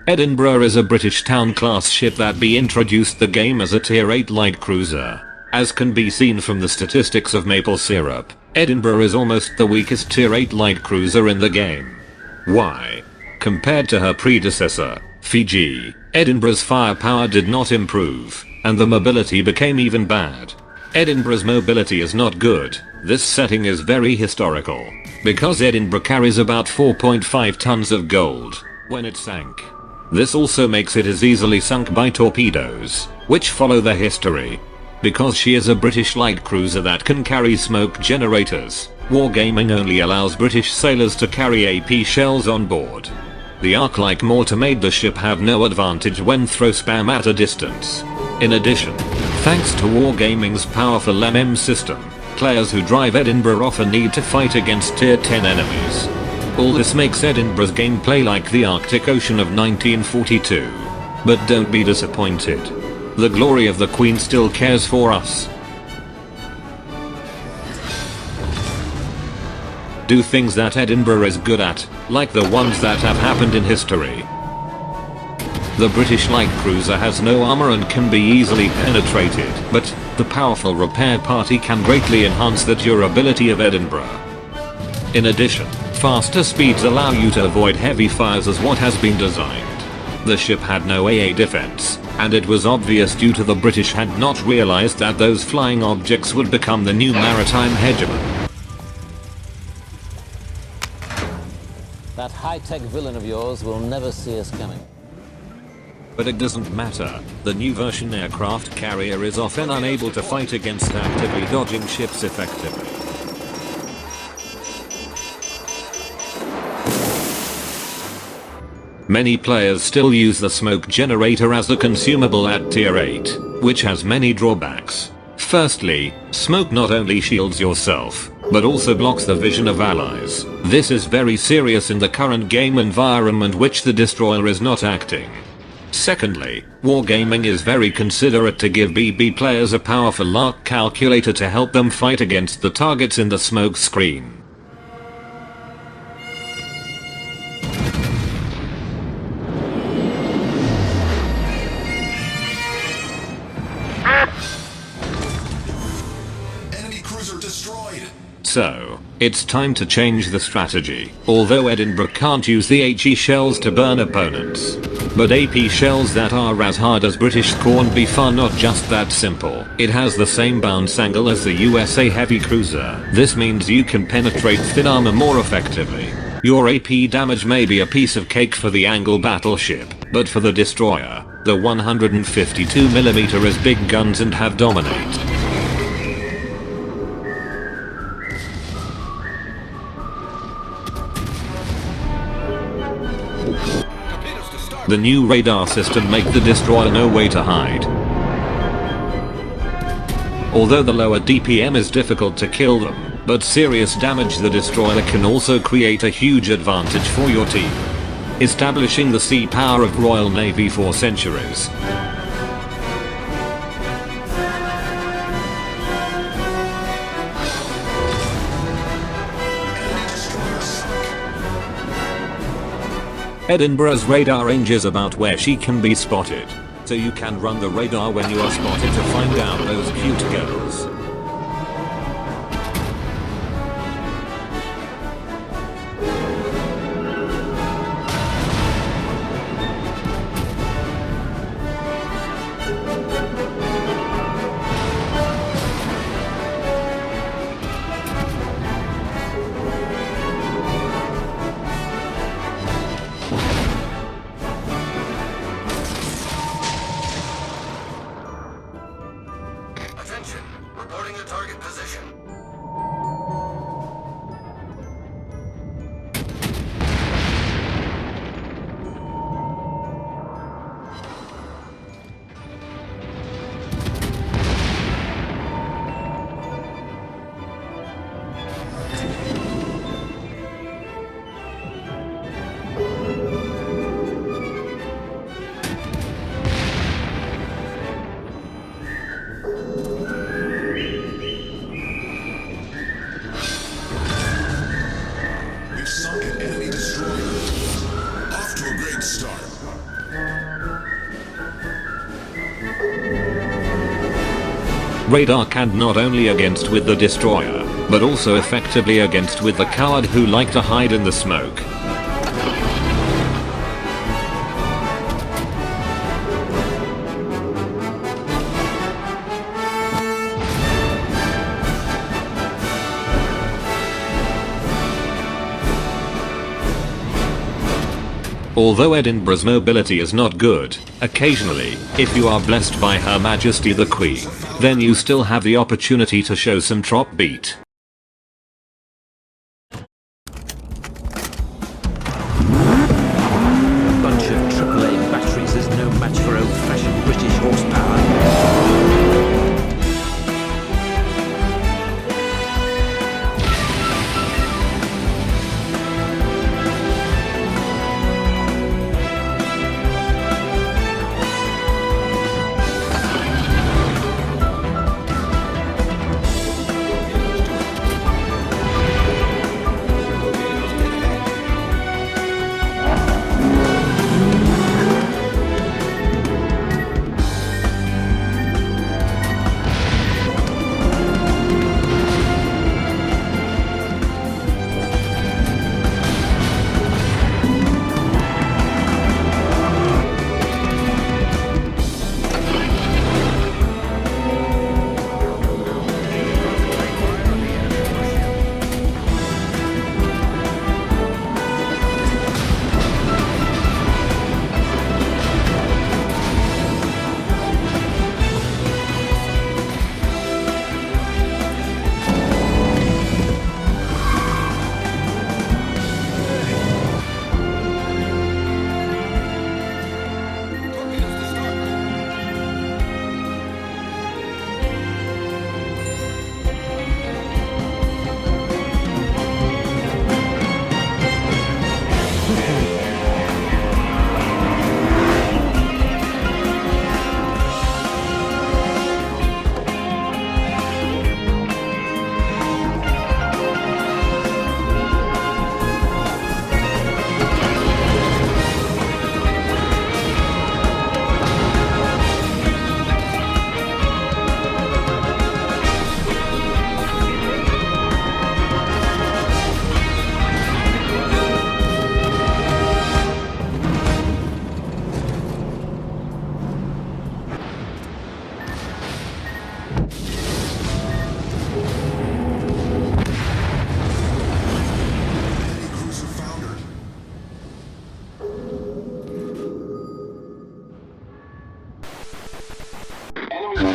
Edinburgh is a British town class ship that be introduced the game as a tier 8 light cruiser. As can be seen from the statistics of Maple Syrup, Edinburgh is almost the weakest tier 8 light cruiser in the game. Why? Compared to her predecessor, Fiji, Edinburgh's firepower did not improve, and the mobility became even bad. Edinburgh's mobility is not good. This setting is very historical, because Edinburgh carries about 4.5 tons of gold when it sank. This also makes it as easily sunk by torpedoes, which follow the history. Because she is a British light cruiser that can carry smoke generators, Wargaming only allows British sailors to carry AP shells on board. The Arc-like mortar made the ship have no advantage when throw spam at a distance. In addition, thanks to Wargaming's powerful MM system, players who drive Edinburgh often need to fight against tier 10 enemies. All this makes Edinburgh's gameplay like the Arctic Ocean of 1942. But don't be disappointed. The glory of the Queen still cares for us. Do things that Edinburgh is good at, like the ones that have happened in history. The British light cruiser has no armor and can be easily penetrated, but the powerful repair party can greatly enhance the durability of Edinburgh. In addition, faster speeds allow you to avoid heavy fires as what has been designed. The ship had no AA defense, and it was obvious due to the British had not realized that those flying objects would become the new maritime hegemon. That high-tech villain of yours will never see us coming. But it doesn't matter. The new version aircraft carrier is often unable to fight against actively dodging ships effectively. Many players still use the smoke generator as a consumable at tier 8, which has many drawbacks. Firstly, smoke not only shields yourself, but also blocks the vision of allies. This is very serious in the current game environment which the destroyer is not acting. Secondly, Wargaming is very considerate to give BB players a powerful arc calculator to help them fight against the targets in the smoke screen. So, it's time to change the strategy. Although Edinburgh can't use the HE shells to burn opponents, but AP shells that are as hard as British corned beef are not just that simple. It has the same bounce angle as the USA heavy cruiser. This means you can penetrate thin armor more effectively. Your AP damage may be a piece of cake for the Angle battleship, but for the destroyer, the 152mm is big guns and have dominate. The new radar system make the destroyer no way to hide. Although the lower DPM is difficult to kill them, but serious damage the destroyer can also create a huge advantage for your team, establishing the sea power of Royal Navy for centuries. Edinburgh's radar range is about where she can be spotted, so you can run the radar when you are spotted to find out those cute girls. Reporting the target position. Sunk an enemy destroyer. Off to a great start. Radar can not only against with the destroyer, but also effectively against with the coward who like to hide in the smoke. Although Edinburgh's mobility is not good, occasionally, if you are blessed by Her Majesty the Queen, then you still have the opportunity to show some trop beat. Bunch of AAA batteries is no match for old-fashioned British horsepower.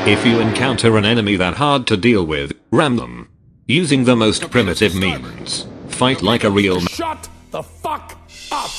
If you encounter an enemy that hard to deal with, ram them. Using the most primitive means. Fight like a real man. Shut the fuck up!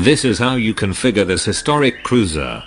This is how you configure this historic cruiser.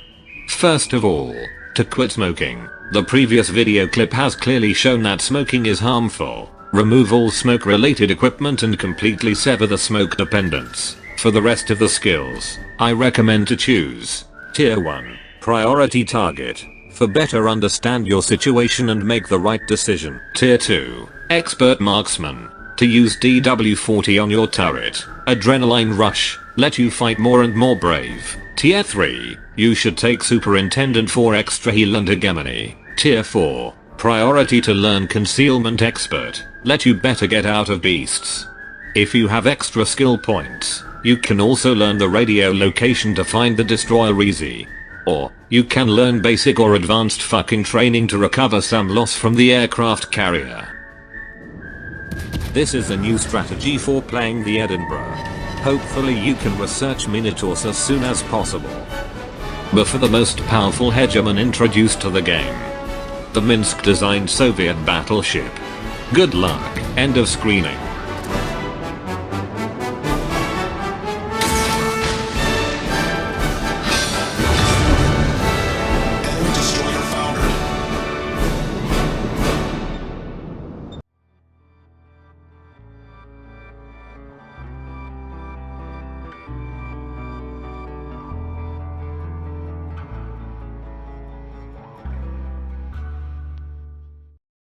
First of all, to quit smoking. The previous video clip has clearly shown that smoking is harmful. Remove all smoke related equipment and completely sever the smoke dependence. For the rest of the skills, I recommend to choose Tier 1, Priority Target, for better understand your situation and make the right decision. Tier 2, Expert Marksman, to use DW40 on your turret. Adrenaline Rush, let you fight more and more brave. Tier 3, you should take Superintendent for extra heal and hegemony. Tier 4, Priority to learn Concealment Expert, let you better get out of beasts. If you have extra skill points, you can also learn the radio location to find the destroyer easy. Or, you can learn basic or advanced fucking training to recover some loss from the aircraft carrier. This is a new strategy for playing the Edinburgh. Hopefully you can research Minotaurs as soon as possible. But for the most powerful hegemon introduced to the game, the Minsk designed Soviet battleship. Good luck. End of screening.